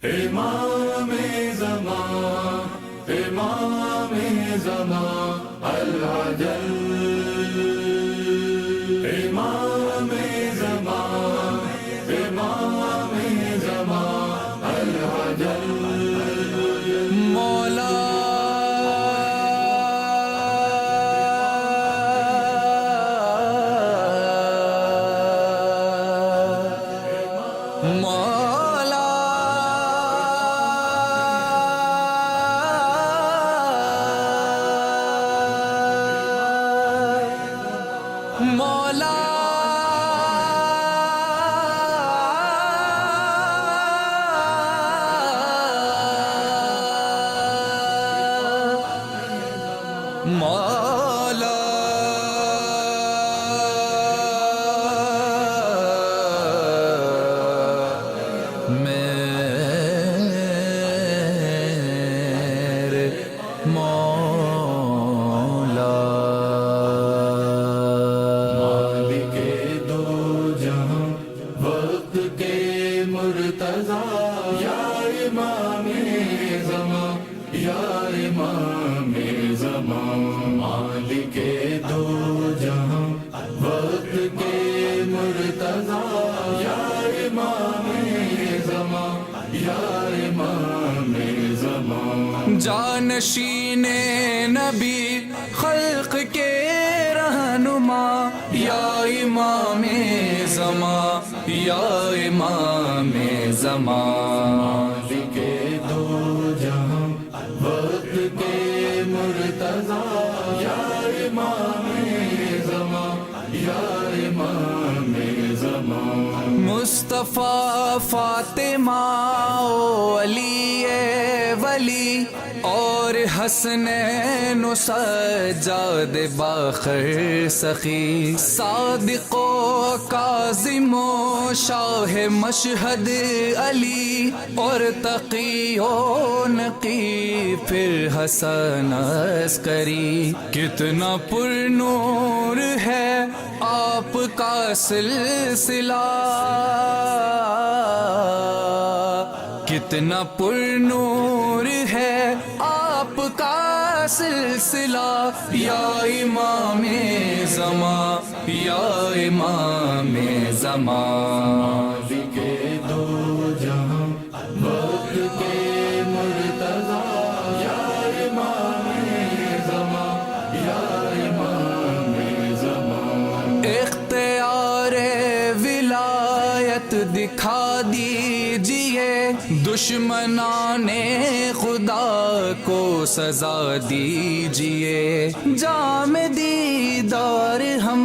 امام زمان امام زمان العجل امام زمان امام زمان العجل مولا مولا مولا مولا میرے مولا مالک دو جہاں وقت کے مرتضی یا امام زمان یا امام زمان مالک دو جہاں وقت کے مرتضی یا امام زمان یا امام زمان جانشین نبی خلق کے رہنما یا امام زمان یا امام زمان مالک دو جہاں وقت کے مرتضی یا امام زمان یا امام زمان مصطفیٰ فاطمہ و علی ولی اور حسنین و سجاد باخر سخی صادق و کاظم و شاہ مشہد علی اور تقی و نقی پھر حسن عسکری کتنا پر نور ہے آپ کا سلسلہ کتنا پر نور ہے آپ کا سلسلہ یا امام زمان یا امام زمان مالک دو جہاں وقت کے مرتضی یا امام زمان یا امام زمان اختیار ولایت دکھا دیجئے دشمنان خدا کو سزا دیجئے جام دیدار ہم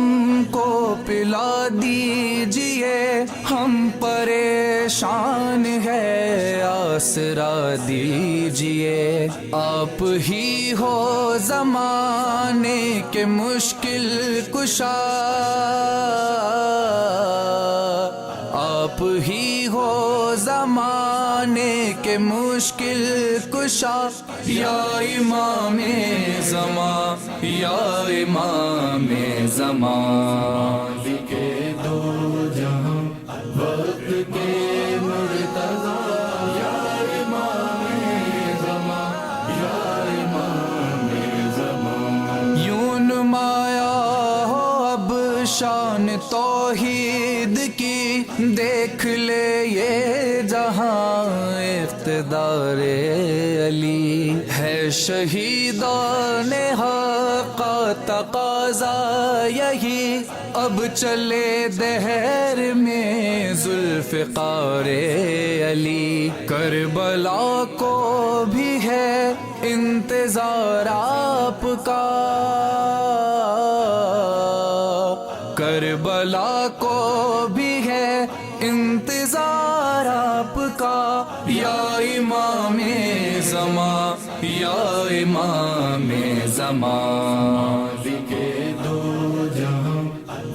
کو پلا دیجئے ہم پریشان ہے آسرا دیجئے آپ ہی ہو زمانے کے مشکل کشا آپ ہی ہو زمانے کے مشکل کشا یا امام زمان یا امام زمان مالک دو جہاں وقت کے مرتضی یا امام زمان یا امام زمان یوں نمایا ہو اب شان توحید کی دیکھ لے یہ جہاں اقتدار علی ہے شہیدان حق کا تقاضا یہی اب چلے دہر میں ذوالفقار علی کربلا کو بھی ہے انتظار آپ کا کربلا کو بھی ہے انتظار آپ کا یا امام زمان یا امام زمان مالک دو جہاں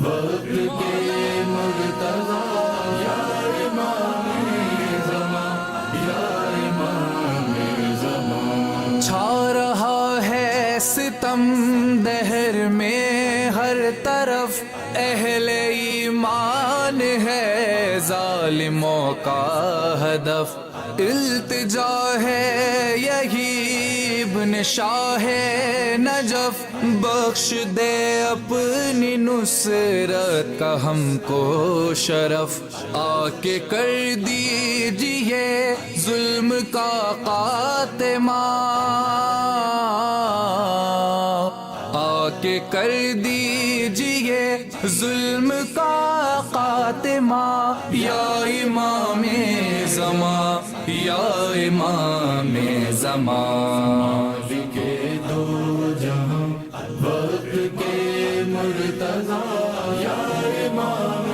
وقت کے مرتضی یا امام زمان یا امام زمان چھا رہا ہے ستم دہر میں ہر طرف اہل ایمان ہے ظالموں کا ہدف التجا ہے یہی ابن شاہ نجف بخش دے اپنی نصرت کا ہم کو شرف آ کے کر دیجئے ظلم کا خاتمہ آ کے کر دیجئے ظلم کا خاتمہ یا امام زمان یا امام زمان کے دو جہاں وقت کے مرتضی یا امام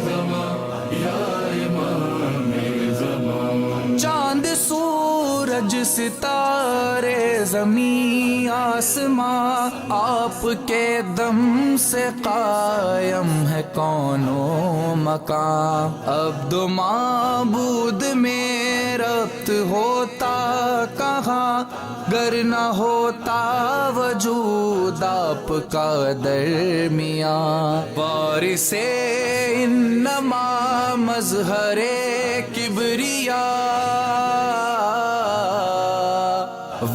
زمان یا امام زمان چاند سورج ستارے زمین آسماں آپ کے دم سے قائم ہے کون و مکان عبد و معبود میں ربط ہوتا کہاں گر نہ ہوتا وجود آپ کا درمیان وارث انما مظہر کبریا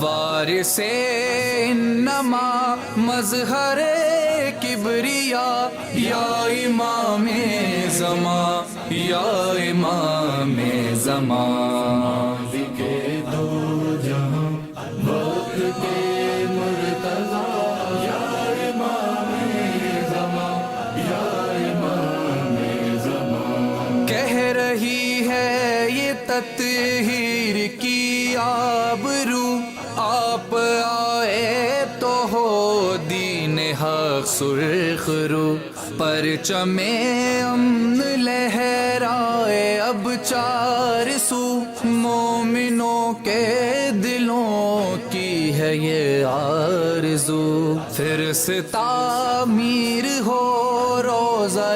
وارث انما مظہر کبریا یا امام زمان یا امام زمان کے دو جہاں وقت کے مرتضی یا امام زمان یا امام زمان کہہ رہی ہے یہ تطہیر کی آبرو آپ آئے تو ہو دین حق سرخ رو پرچم امن لہرائے اب چار سو مومنوں کے دلوں کی ہے یہ آرزو پھر سے تعمیر ہو روضہ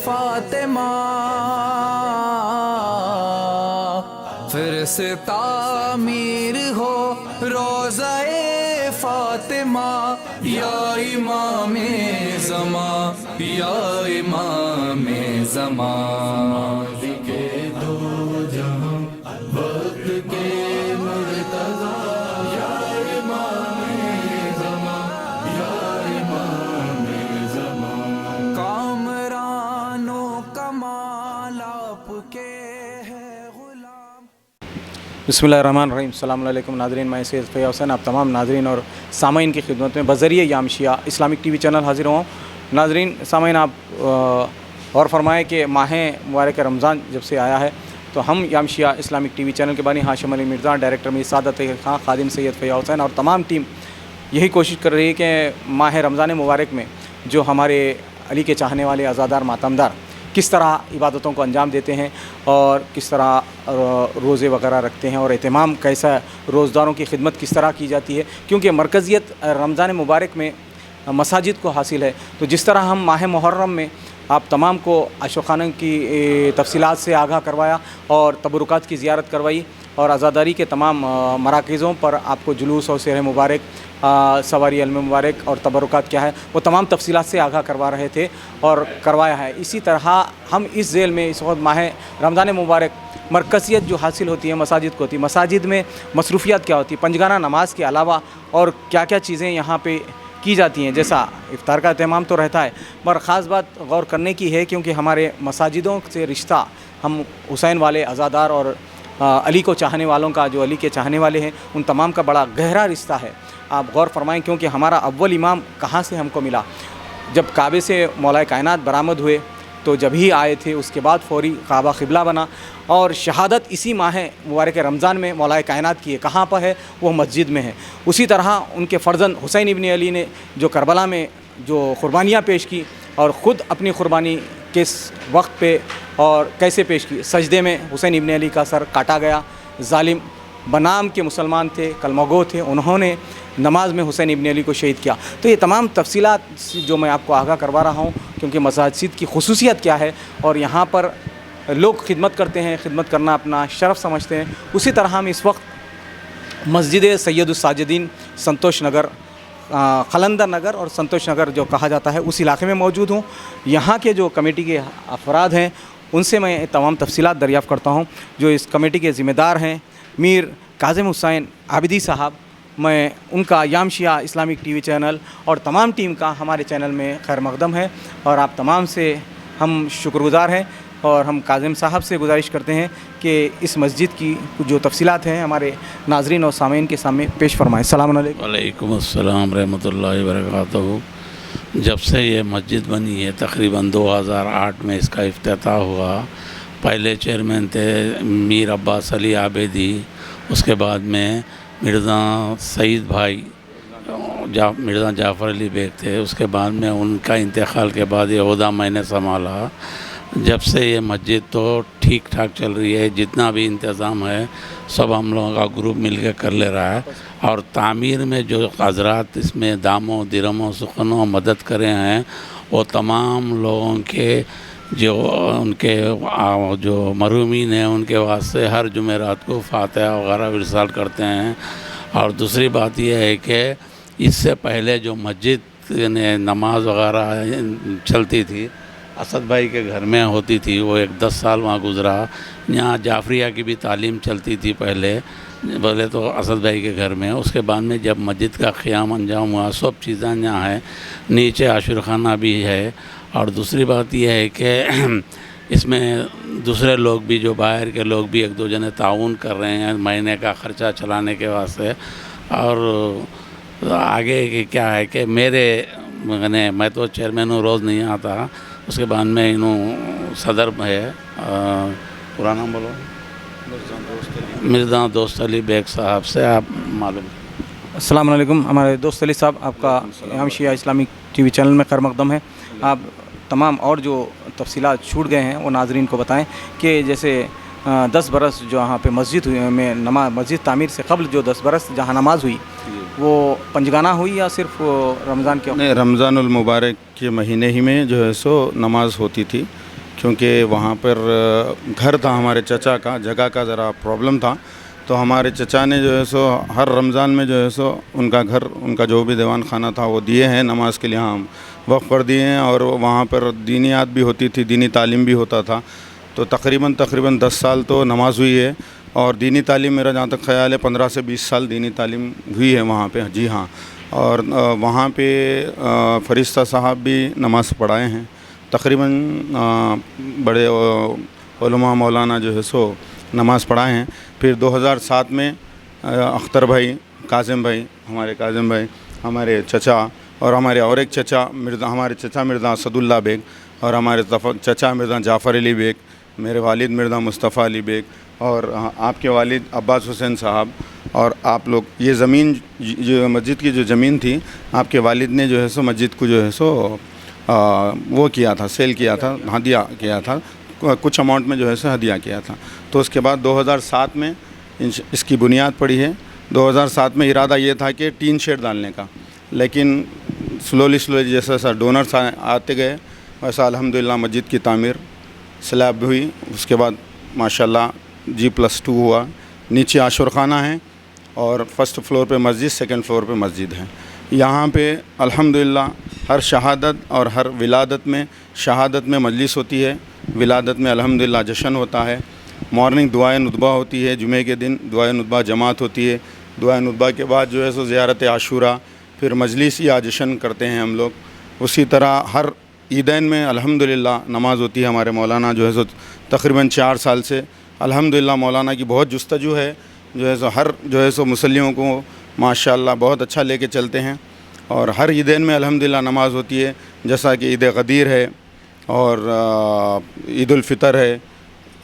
فاطمہ پھر سے تعمیر ہو روضہ فاطمہ یا امام زمان یا امام زمان کے دو جہاں وقت کے مرتضی یا امام زمان یا امام زمان کامران و کمال آپ کے ہے غلام بسم اللہ الرحمن الرحیم السلام علیکم ناظرین میں سید فیاض حسین آپ تمام ناظرین اور سامعین کی خدمت میں بذریعہ یامشیہ اسلامک ٹی وی چینل حاضر ہوں ناظرین سامعین آپ غور فرمائیں کہ ماہ مبارک رمضان جب سے آیا ہے تو ہم یامشیہ اسلامک ٹی وی چینل کے بانی ہاشم علی مرزا ڈائریکٹر میر سعادت خان خادم سید فیاض حسین اور تمام ٹیم یہی کوشش کر رہی ہے کہ ماہ رمضان مبارک میں جو ہمارے علی کے چاہنے والے عزادار ماتمدار کس طرح عبادتوں کو انجام دیتے ہیں اور کس طرح روزے وغیرہ رکھتے ہیں اور اہتمام کیسا روزداروں کی خدمت کس طرح کی جاتی ہے کیونکہ مرکزیت رمضان مبارک میں مساجد کو حاصل ہے تو جس طرح ہم ماہ محرم میں آپ تمام کو عاشقانہ کی تفصیلات سے آگاہ کروایا اور تبرکات کی زیارت کروائی اور عزاداری کے تمام مراکزوں پر آپ کو جلوس اور سیر مبارک سواری علم مبارک اور تبرکات کیا ہے وہ تمام تفصیلات سے آگاہ کروا رہے تھے اور کروایا ہے اسی طرح ہم اس ذیل میں اس وقت ماہ رمضان مبارک مرکزیت جو حاصل ہوتی ہے مساجد کو ہوتی ہے مساجد میں مصروفیات کیا ہوتی ہے پنجگانہ نماز کے علاوہ اور کیا کیا چیزیں یہاں پہ کی جاتی ہیں جیسا افطار کا اہتمام تو رہتا ہے مگر خاص بات غور کرنے کی ہے کیونکہ ہمارے مساجدوں سے رشتہ ہم حسین والے عزادار اور علی کو چاہنے والوں کا جو علی کے چاہنے والے ہیں ان تمام کا بڑا گہرا رشتہ ہے آپ غور فرمائیں کیونکہ ہمارا اول امام کہاں سے ہم کو ملا جب کعبے سے مولا کائنات برآمد ہوئے تو جب ہی آئے تھے اس کے بعد فوری کعبہ قبلہ بنا اور شہادت اسی ماہ مبارک رمضان میں مولا کائنات کی ہے کہاں پر ہے وہ مسجد میں ہے اسی طرح ان کے فرزند حسین ابن علی نے جو کربلا میں جو قربانیاں پیش کی اور خود اپنی قربانی کس وقت پہ اور کیسے پیش کی سجدے میں حسین ابن علی کا سر کاٹا گیا ظالم بنام کے مسلمان تھے کلمہ گو تھے انہوں نے نماز میں حسین ابن علی کو شہید کیا تو یہ تمام تفصیلات جو میں آپ کو آگاہ کروا رہا ہوں کیونکہ مساجد کی خصوصیت کیا ہے اور یہاں پر لوگ خدمت کرتے ہیں خدمت کرنا اپنا شرف سمجھتے ہیں اسی طرح ہم اس وقت مسجد سید الساجدین سنتوش نگر قلندر نگر اور سنتوش نگر جو کہا جاتا ہے اس علاقے میں موجود ہوں یہاں کے جو کمیٹی کے افراد ہیں ان سے میں تمام تفصیلات دریافت کرتا ہوں. جو اس کمیٹی کے ذمہ دار ہیں میر کاظم حسین عابدی صاحب، میں ان کا یام شیعہ اسلامک ٹی وی چینل اور تمام ٹیم کا ہمارے چینل میں خیر مقدم ہے، اور آپ تمام سے ہم شکر گزار ہیں. اور ہم کاظم صاحب سے گزارش کرتے ہیں کہ اس مسجد کی جو تفصیلات ہیں ہمارے ناظرین اور سامعین کے سامنے پیش فرمائیں. السلام علیکم. وعلیکم السلام رحمۃ اللہ وبرکاتہ. جب سے یہ مسجد بنی ہے تقریباً 2008 میں اس کا افتتاح ہوا. پہلے چیئرمین تھے میر عباس علی عابدی، اس کے بعد میں مرزا سعید بھائی مرزا جعفر علی بیگ تھے. اس کے بعد میں ان کا انتقال کے بعد یہ عہدہ میں نے سنبھالا. جب سے یہ مسجد تو ٹھیک ٹھاک چل رہی ہے، جتنا بھی انتظام ہے سب ہم لوگوں کا گروپ مل کے کر لے رہا ہے. اور تعمیر میں جو حضرات اس میں داموں درہموں سخنوں مدد کرے ہیں وہ تمام لوگوں کے جو ان کے جو مرحومین ہیں ان کے واسطے ہر جمعرات کو فاتحہ وغیرہ ارسال کرتے ہیں. اور دوسری بات یہ ہے کہ اس سے پہلے جو مسجد نے نماز وغیرہ چلتی تھی اسد بھائی کے گھر میں ہوتی تھی، وہ 10 سال وہاں گزرا. یہاں جعفریہ کی بھی تعلیم چلتی تھی پہلے تو اسد بھائی کے گھر میں. اس کے بعد میں جب مسجد کا قیام انجام ہوا سب چیزیں یہاں ہیں، نیچے عاشور خانہ بھی ہے. اور دوسری بات یہ ہے کہ اس میں دوسرے لوگ بھی جو باہر کے لوگ بھی ایک دو جنے تعاون کر رہے ہیں مہینے کا خرچہ چلانے کے واسطے. اور آگے کیا ہے کہ میں تو چیئرمین ہوں، روز نہیں آتا. اس کے بعد میں صدر ہے پورا نام بولو مرزا دوست علی بیگ صاحب سے آپ معلوم. السلام علیکم. ہمارے دوست علی صاحب آپ کا یام شیعہ اسلامک ٹی وی چینل میں خیر مقدم ہے. آپ تمام اور جو تفصیلات چھوٹ گئے ہیں وہ ناظرین کو بتائیں کہ جیسے 10 برس جو یہاں پہ مسجد میں مسجد تعمیر سے قبل جو 10 برس جہاں نماز ہوئی وہ پنجگانہ ہوئی یا صرف رمضان کے؟ نہیں، رمضان المبارک کے مہینے ہی میں جو ہے سو نماز ہوتی تھی، کیونکہ وہاں پر گھر تھا ہمارے چچا کا، جگہ کا ذرا پرابلم تھا. تو ہمارے چچا نے جو ہے سو ہر رمضان میں جو ہے سو ان کا گھر، ان کا جو بھی دیوان خانہ تھا وہ دیے ہیں نماز کے لیے، ہم وقف کر دیے ہیں. اور وہاں پر دینیات بھی ہوتی تھی، دینی تعلیم بھی ہوتا تھا. تو تقریباً 10 سال تو نماز ہوئی ہے. اور دینی تعلیم میرا جہاں تک خیال ہے 15 سے 20 سال دینی تعلیم ہوئی ہے وہاں پہ. جی ہاں. اور وہاں پہ فرشتہ صاحب بھی نماز پڑھائے ہیں. تقریباً بڑے علماء مولانا جو ہے سو نماز پڑھائے ہیں. پھر 2007 میں اختر بھائی، کاظم بھائی، ہمارے چچا اور ہمارے اور ایک چچا ہمارے چچا مرزا اسد اللہ بیگ اور ہمارے چچا مرزا جعفر علی بیگ، میرے والد مرزا مصطفیٰ علی بیگ اور آپ کے والد عباس حسین صاحب. اور آپ لوگ یہ زمین جو مسجد کی جو زمین تھی آپ کے والد نے جو ہے سو مسجد کو جو ہے سو وہ کیا تھا، سیل کیا تھا، ہدیہ کیا تھا، کچھ اماؤنٹ میں جو ہے سو ہدیہ کیا تھا. تو اس کے بعد 2007 میں اس کی بنیاد پڑی ہے. 2007 میں ارادہ یہ تھا کہ ٹین شیڈ ڈالنے کا، لیکن سلولی جیسا ڈونرس آتے گئے ویسا الحمدللہ مسجد کی تعمیر سلیب ہوئی. اس کے بعد ماشاءاللہ G+2 ہوا. نیچے عاشور خانہ ہے اور فرسٹ فلور پہ مسجد، سیکنڈ فلور پہ مسجد ہے. یہاں پہ الحمدللہ ہر شہادت اور ہر ولادت میں شہادت میں مجلس ہوتی ہے، ولادت میں الحمدللہ جشن ہوتا ہے. مارننگ دعائے ندبہ ہوتی ہے، جمعے کے دن دعائے ندبہ جماعت ہوتی ہے. دعائے ندبہ کے بعد جو ہے سو زیارت عاشورہ، پھر مجلس یا جشن کرتے ہیں ہم لوگ. اسی طرح ہر عیدین میں الحمدللہ نماز ہوتی ہے. ہمارے مولانا جو ہے سو تقریباً 4 سال سے الحمدللہ مولانا کی بہت جستجو ہے، جو ہے سو ہر جو ہے سو مسلیوں کو ماشاءاللہ بہت اچھا لے کے چلتے ہیں. اور ہر عیدین میں الحمدللہ نماز ہوتی ہے، جیسا کہ عید غدیر ہے اور عید الفطر ہے،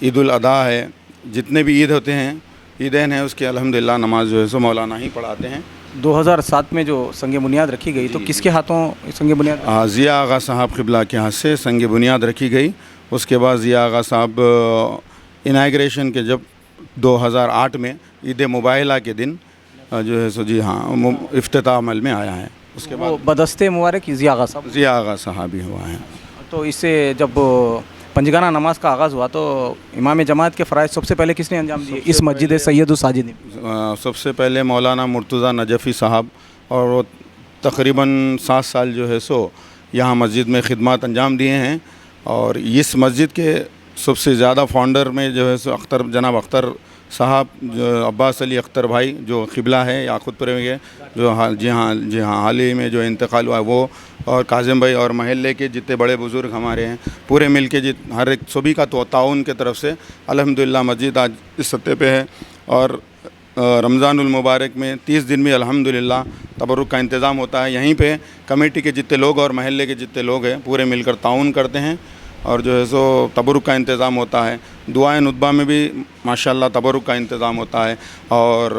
عید الاضحیٰ ہے. جتنے بھی عید ہوتے ہیں عیدین ہیں اس کے الحمدللہ نماز جو ہے سو مولانا ہی پڑھاتے ہیں. 2007 میں جو سنگ بنیاد رکھی گئی تو کس کے ہاتھوں سنگ بنیاد؟ ضیاء آغا صاحب قبلہ کے ہاتھ سے سنگ بنیاد رکھی گئی. اس کے بعد ضیاء آغا صاحب انائگریشن کے جب 2008 میں عید مباہلہ کے دن جو ہے سو جی ہاں افتتاح عمل میں آیا ہے. اس کے بعد بدستِ مبارک ضیاء آغا صاحب، ضیاء آغا صاحب ہی ہوا ہے. تو اس سے جب پنجگانہ نماز کا آغاز ہوا تو امام جماعت کے فرائض سب سے پہلے کس نے انجام دیے اس مسجد سید الساجدین؟ سب سے پہلے مولانا مرتضیٰ نجفی صاحب، اور وہ تقریباً 7 سال جو ہے سو یہاں مسجد میں خدمات انجام دیے ہیں. اور اس مسجد کے سب سے زیادہ فاؤنڈر میں جو ہے سو جناب اختر صاحب، جو عباس علی اختر بھائی جو قبلہ ہے یاقوت پورے میں جو جی ہاں حال ہی میں جو انتقال ہوا ہے وہ، اور کاظم بھائی اور محلے کے جتنے بڑے بزرگ ہمارے ہیں پورے مل کے ہر ایک سبھی کا تعاون کی طرف سے الحمدللہ مسجد آج اس سطح پہ ہے. اور رمضان المبارک میں 30 دن میں الحمدللہ تبرک کا انتظام ہوتا ہے. یہیں پہ کمیٹی کے جتنے لوگ اور محلے کے جتنے لوگ ہیں پورے مل کر تعاون کرتے ہیں اور جو ہے سو تبرک کا انتظام ہوتا ہے. دعائیں ندبہ میں بھی ماشاءاللہ تبرک کا انتظام ہوتا ہے اور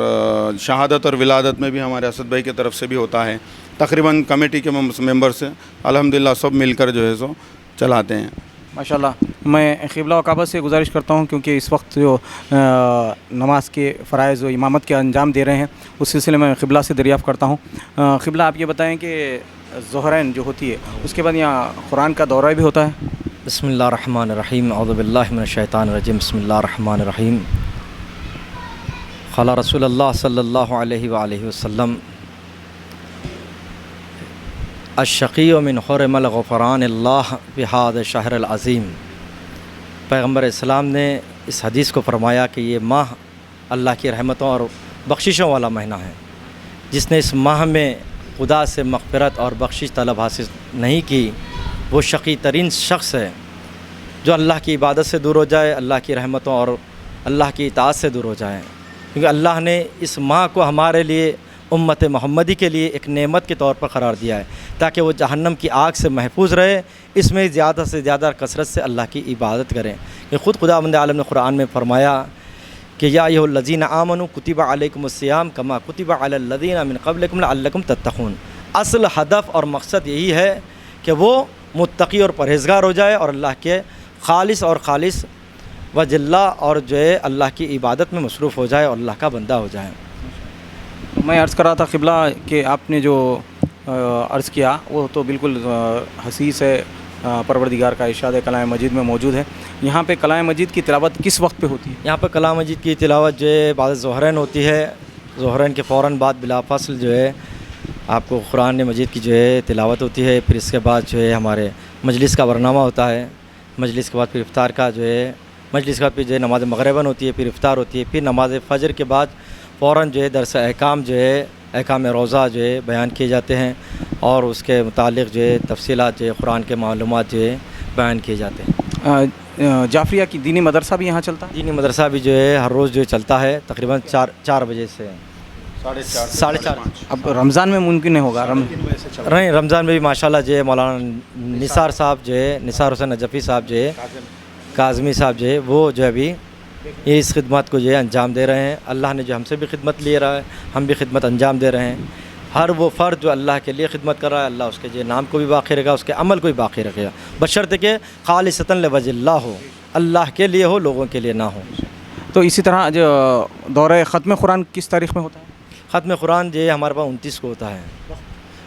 شہادت اور ولادت میں بھی ہمارے اسد بھائی کی طرف سے بھی ہوتا ہے. تقریباً کمیٹی کے ممبر سے الحمدللہ سب مل کر جو ہے سو چلاتے ہیں. ماشاءاللہ. میں قبلہ و کعبہ سے گزارش کرتا ہوں کیونکہ اس وقت جو نماز کے فرائض و امامت کے انجام دے رہے ہیں اس سلسلے میں قبلہ سے دریافت کرتا ہوں. قبلہ آپ یہ بتائیں کہ ظہرین جو ہوتی ہے اس کے بعد یہاں قرآن کا دورہ بھی ہوتا ہے؟ بسم اللہ الرحمن الرحیم. اعوذ باللہ من الشیطان الرجیم. بسم اللہ الرحمن الرحیم. قال رسول اللہ صلی اللہ علیہ وآلہ وسلم الشقی من حرم الغفران اللہ بہذا الشہر العظیم. پیغمبر اسلام نے اس حدیث کو فرمایا کہ یہ ماہ اللہ کی رحمتوں اور بخششوں والا مہینہ ہے. جس نے اس ماہ میں خدا سے مغفرت اور بخشش طلب حاصل نہیں کی وہ شقی ترین شخص ہے. جو اللہ کی عبادت سے دور ہو جائے، اللہ کی رحمتوں اور اللہ کی اطاعت سے دور ہو جائے. کیونکہ اللہ نے اس ماہ کو ہمارے لیے امت محمدی کے لیے ایک نعمت کے طور پر قرار دیا ہے تاکہ وہ جہنم کی آگ سے محفوظ رہے. اس میں زیادہ سے زیادہ کثرت سے اللہ کی عبادت کریں. کہ خود خداوند عالم نے قرآن میں فرمایا کہ یا ایھا الذین آمنوا کتب علیکم الصیام کما کتب علی الذین من قبلکم لعلکم تتقون. اصل ہدف اور مقصد یہی ہے کہ وہ متقی اور پرہیزگار ہو جائے اور اللہ کے خالص وجہ اللہ اور جو ہے اللہ کی عبادت میں مصروف ہو جائے اور اللہ کا بندہ ہو جائے. میں عرض کر رہا تھا قبلہ کہ آپ نے جو عرض کیا وہ تو بالکل حسیس ہے. پروردگار کا ارشاد کلام مجید میں موجود ہے. یہاں پہ کلام مجید کی تلاوت کس وقت پہ ہوتی ہے؟ یہاں پہ کلام مجید کی تلاوت جو ہے بعد ظہرین ہوتی ہے. ظہرین کے فوراً بعد بلا فاصل جو ہے آپ کو قرآن مجید کی جو ہے تلاوت ہوتی ہے. پھر اس کے بعد جو ہے ہمارے مجلس کا برنامہ ہوتا ہے. مجلس کے بعد پھر افطار کا جو ہے مجلس کے بعد پھر جو ہے نماز مغرباً ہوتی ہے، پھر افطار ہوتی ہے، پھر نماز فجر کے بعد فوراً جو ہے درس احکام جو ہے احکام روزہ جو ہے بیان کیے جاتے ہیں اور اس کے متعلق جو ہے تفصیلات جو ہے قرآن کے معلومات جو ہے بیان کیے جاتے ہیں. جعفریہ کی دینی مدرسہ بھی یہاں چلتا ہے؟ دینی مدرسہ بھی جو ہے ہر روز جو ہے چلتا ہے تقریباً 4 بجے سے 4:30. اب رمضان میں ممکن نہیں ہوگا؟ رمضان میں بھی ماشاءاللہ جو ہے مولانا نثار صاحب جو ہے نثار حسین نجفی صاحب جو ہے کاظمی صاحب جو ہے وہ جو ابھی یہ اس خدمات کو جو ہے انجام دے رہے ہیں. اللہ نے جو ہم سے بھی خدمت لے رہا ہے ہم بھی خدمت انجام دے رہے ہیں. ہر وہ فرد جو اللہ کے لیے خدمت کر رہا ہے اللہ اس کے جو نام کو بھی باقی رکھے گا، اس کے عمل کو بھی باقی رکھے گا، بشرط کہ خالصتاً لوجہ اللہ ہو، اللہ کے لیے ہو، لوگوں کے لیے نہ ہو. تو اسی طرح جو دورہ ختم قرآن کس تاریخ میں ہوتا ہے؟ ختم قرآن جو ہے ہمارے پاس 29 کو ہوتا ہے.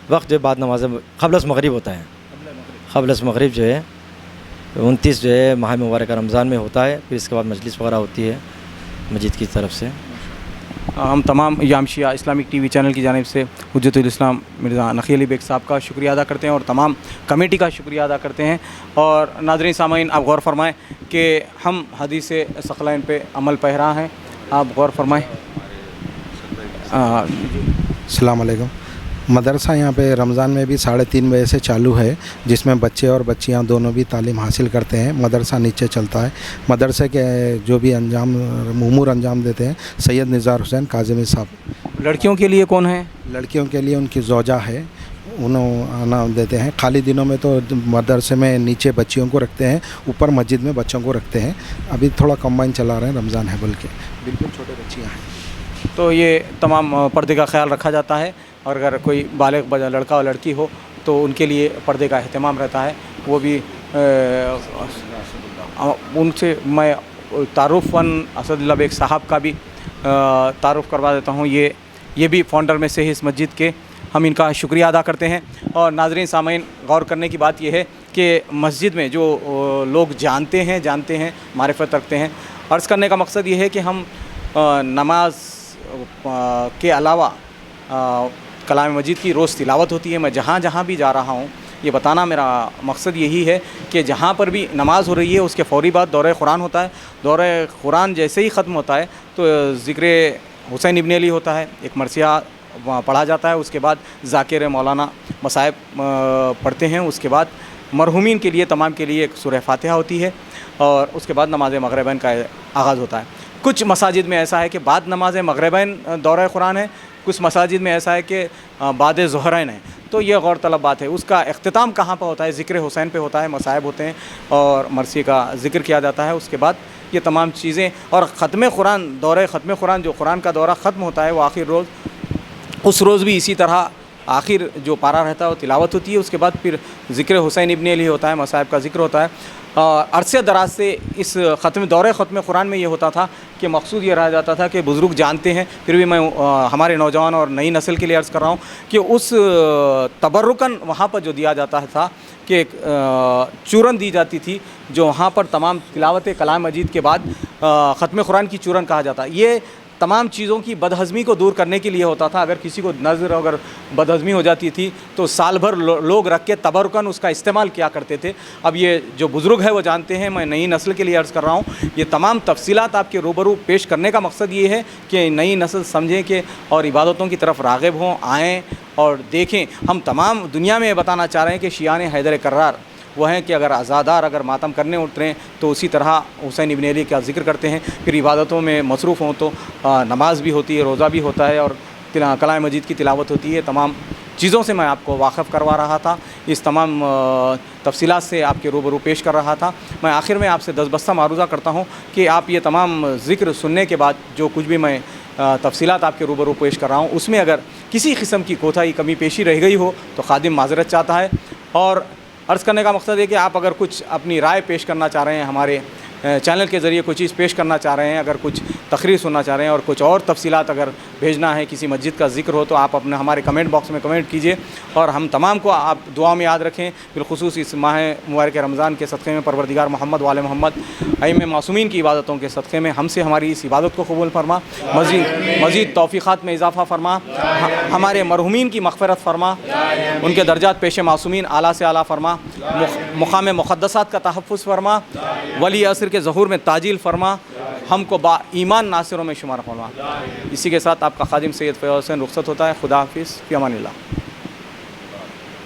وقت جو بعد نماز قبل از مغرب ہوتا ہے. قبل از مغرب جو ہے 29 جو ہے ماہ مبارک رمضان میں ہوتا ہے. پھر اس کے بعد مجلس وغیرہ ہوتی ہے مسجد کی طرف سے. ہم تمام ایام شیعہ اسلامک ٹی وی چینل کی جانب سے حجت الاسلام مرزا نقی علی بیگ صاحب کا شکریہ ادا کرتے ہیں اور تمام کمیٹی کا شکریہ ادا کرتے ہیں. اور ناظرین سامعین آپ غور فرمائیں کہ ہم حدیث ثقلین پہ عمل پیرا ہیں. آپ غور فرمائیں. السلام علیکم. مدرسہ یہاں پہ رمضان میں بھی 3:30 بجے سے چالو ہے جس میں بچے اور بچیاں دونوں بھی تعلیم حاصل کرتے ہیں. مدرسہ نیچے چلتا ہے. مدرسے کے جو بھی امور انجام دیتے ہیں سید نثار حسین کاظمی صاحب. لڑکیوں کے لیے کون ہے؟ لڑکیوں کے لیے ان کی زوجہ ہے، انہوں آنا دیتے ہیں. خالی دنوں میں تو مدرسے میں نیچے بچیوں کو رکھتے ہیں، اوپر مسجد میں بچوں کو رکھتے ہیں. ابھی تھوڑا کمبائن چلا رہے ہیں رمضان ہے بلکہ بالکل چھوٹے بچیاں ہیں. تو یہ تمام پردے کا خیال رکھا جاتا ہے اور اگر کوئی بالغ لڑکا اور لڑکی ہو تو ان کے لیے پردے کا اہتمام رہتا ہے. وہ بھی ان سے میں تعارف ون اسد اللہ بیگ صاحب کا بھی تعارف کروا دیتا ہوں. یہ بھی فاؤنڈر میں سے ہے اس مسجد کے. ہم ان کا شکریہ ادا کرتے ہیں. اور ناظرین سامعین غور کرنے کی بات یہ ہے کہ مسجد میں جو لوگ جانتے ہیں معرفت رکھتے ہیں. عرض کرنے کا مقصد یہ ہے کہ ہم نماز کے علاوہ کلام مجید کی روز تلاوت ہوتی ہے. میں جہاں بھی جا رہا ہوں یہ بتانا میرا مقصد یہی ہے کہ جہاں پر بھی نماز ہو رہی ہے اس کے فوری بعد دورہ قرآن ہوتا ہے. دورہ قرآن جیسے ہی ختم ہوتا ہے تو ذکر حسین ابن علی ہوتا ہے, ایک مرثیہ پڑھا جاتا ہے, اس کے بعد ذاکر مولانا مصائب پڑھتے ہیں, اس کے بعد مرحومین کے لیے تمام کے لیے ایک سورہ فاتحہ ہوتی ہے, اور اس کے بعد نماز مغربین کا آغاز ہوتا ہے. کچھ مساجد میں ایسا ہے کہ بعد نماز مغربین دورہ قرآن ہے, کچھ مساجد میں ایسا ہے کہ بعد ظہرین ہے. تو یہ غور طلب بات ہے. اس کا اختتام کہاں پہ ہوتا ہے؟ ذکر حسین پہ ہوتا ہے, مصائب ہوتے ہیں اور مرثی کا ذکر کیا جاتا ہے. اس کے بعد یہ تمام چیزیں, اور ختم قرآن, دورہ ختم قرآن جو قرآن کا دورہ ختم ہوتا ہے وہ آخر روز, اس روز بھی اسی طرح آخر جو پارا رہتا ہے وہ تلاوت ہوتی ہے. اس کے بعد پھر ذکر حسین ابن علی ہوتا ہے, مصائب کا ذکر ہوتا ہے. عرصے دراز سے اس دورہ ختم قرآن میں یہ ہوتا تھا کہ مقصود یہ رہ جاتا تھا کہ بزرگ جانتے ہیں, پھر بھی میں ہمارے نوجوان اور نئی نسل کے لیے عرض کر رہا ہوں کہ اس تبرکاً وہاں پر جو دیا جاتا تھا کہ چورن دی جاتی تھی, جو وہاں پر تمام تلاوت کلام مجید کے بعد ختم قرآن کی چورن کہا جاتا ہے. یہ تمام چیزوں کی بدہضمی کو دور کرنے کے لیے ہوتا تھا. اگر کسی کو نظر اگر بدہضمی ہو جاتی تھی تو سال بھر لوگ رکھ کے تبرکاً اس کا استعمال کیا کرتے تھے. اب یہ جو بزرگ ہے وہ جانتے ہیں, میں نئی نسل کے لیے عرض کر رہا ہوں. یہ تمام تفصیلات آپ کے روبرو پیش کرنے کا مقصد یہ ہے کہ نئی نسل سمجھیں کہ اور عبادتوں کی طرف راغب ہوں, آئیں اور دیکھیں. ہم تمام دنیا میں یہ بتانا چاہ رہے ہیں کہ شیعان حیدر کرار وہ ہیں کہ اگر عزادار اگر ماتم کرنے اتریں تو اسی طرح حسین ابن علی کا ذکر کرتے ہیں. پھر عبادتوں میں مصروف ہوں تو نماز بھی ہوتی ہے, روزہ بھی ہوتا ہے, اور کلام مجید کی تلاوت ہوتی ہے. تمام چیزوں سے میں آپ کو واقف کروا رہا تھا, اس تمام تفصیلات سے آپ کے روبرو پیش کر رہا تھا. میں آخر میں آپ سے دستبستہ معروضہ کرتا ہوں کہ آپ یہ تمام ذکر سننے کے بعد جو کچھ بھی میں تفصیلات آپ کے روبرو پیش کر رہا ہوں اس میں اگر کسی قسم کی کوتاہی کمی پیشی رہ گئی ہو تو خادم معذرت چاہتا ہے. اور عرض کرنے کا مقصد ہے کہ آپ اگر کچھ اپنی رائے پیش کرنا چاہ رہے ہیں, ہمارے چینل کے ذریعے کوئی چیز پیش کرنا چاہ رہے ہیں, اگر کچھ تقریر سننا چاہ رہے ہیں اور کچھ اور تفصیلات اگر بھیجنا ہے, کسی مسجد کا ذکر ہو تو آپ اپنے ہمارے کمنٹ باکس میں کمنٹ کیجئے. اور ہم تمام کو آپ دعا میں یاد رکھیں, بالخصوص اس ماہ مبارک رمضان کے صدقے میں پروردگار محمد وآل محمد ائمہ معصومین کی عبادتوں کے صدقے میں ہم سے ہماری اس عبادت کو قبول فرما, مزید توفیقات میں اضافہ فرما, ہمارے مرحومین کی مغفرت فرما, ان کے درجات پیش معصومین اعلیٰ سے اعلیٰ فرما, مقام مقدسات کا تحفظ فرما, ولی عصر کے ظہور میں تاجیل فرما, ہم کو با ایمان ناصروں میں شمار فرما. اسی کے ساتھ آپ کا خادم سید فیاض حسین رخصت ہوتا ہے. خدا حافظ, فی امان اللہ.